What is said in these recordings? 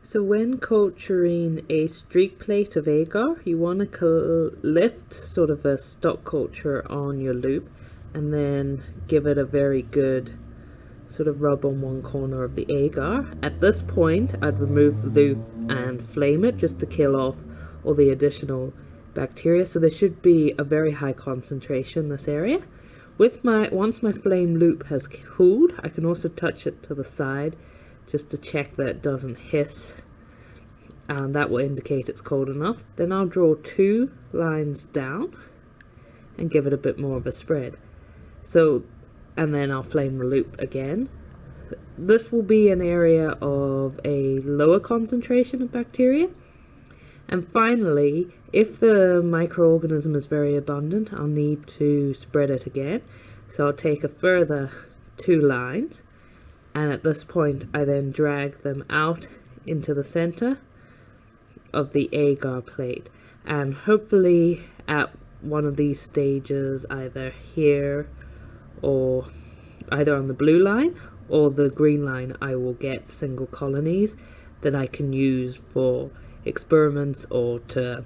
So when culturing a streak plate of agar, you want to lift sort of a stock culture on your loop and then give it a very good sort of rub on one corner of the agar. At this point, I'd remove the loop and flame it just to kill off all the additional bacteria. So there should be a very high concentration in this area. Once my flame loop has cooled, I can also touch it to the side just to check that it doesn't hiss, and that will indicate it's cold enough. Then I'll draw 2 lines down and give it a bit more of a spread. And then I'll flame the loop again. This will be an area of a lower concentration of bacteria. And finally, if the microorganism is very abundant, I'll need to spread it again. So I'll take a further 2 lines, and at this point I then drag them out into the center of the agar plate, and hopefully at one of these stages, either here or either on the blue line or the green line, I will get single colonies that I can use for experiments or to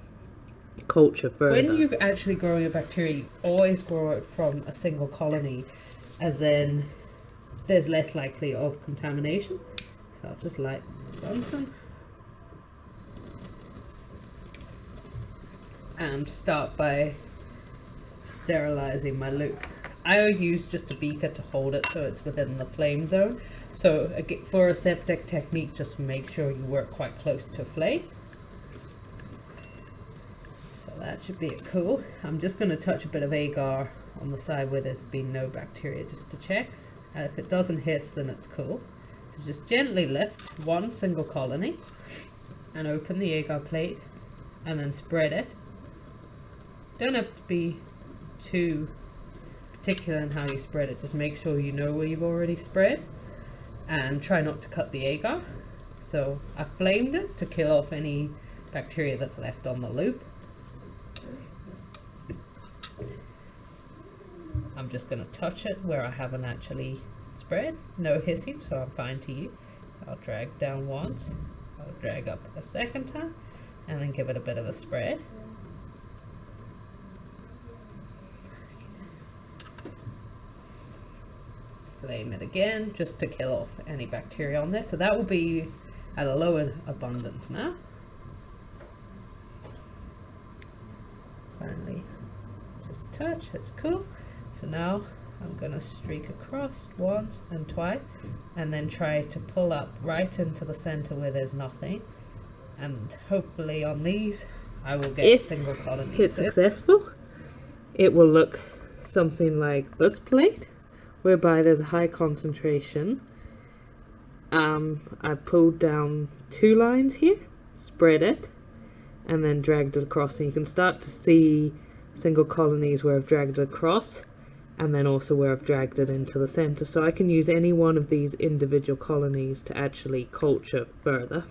culture further. When you're actually growing a bacteria, you always grow it from a single colony, as then there's less likely of contamination. So I'll just light Bunsen and start by sterilizing my loop. I use just a beaker to hold it so it's within the flame zone. So for a septic technique, just make sure you work quite close to a flame. So that should be cool. I'm just going to touch a bit of agar on the side where there's been no bacteria just to check. If it doesn't hiss, then it's cool. So just gently lift 1 single colony and open the agar plate and then spread it. Don't have to be too particular in how you spread it, just make sure you know where you've already spread and try not to cut the agar. So I flamed it to kill off any bacteria that's left on the loop. I'm just going to touch it where I haven't actually spread. No hissing, so I'm fine to use. I'll drag down once, I'll drag up a second time, and then give it a bit of a spread. Flame it again just to kill off any bacteria on there. So that will be at a lower abundance now. Finally, just touch, it's cool. So now I'm going to streak across once and twice, and then try to pull up right into the center where there's nothing. And hopefully on these I will get single colonies. If it's successful, it will look something like this plate, whereby there's a high concentration. I pulled down 2 lines here, spread it, and then dragged it across. And you can start to see single colonies where I've dragged it across, and then also where I've dragged it into the center. So I can use any one of these individual colonies to actually culture further.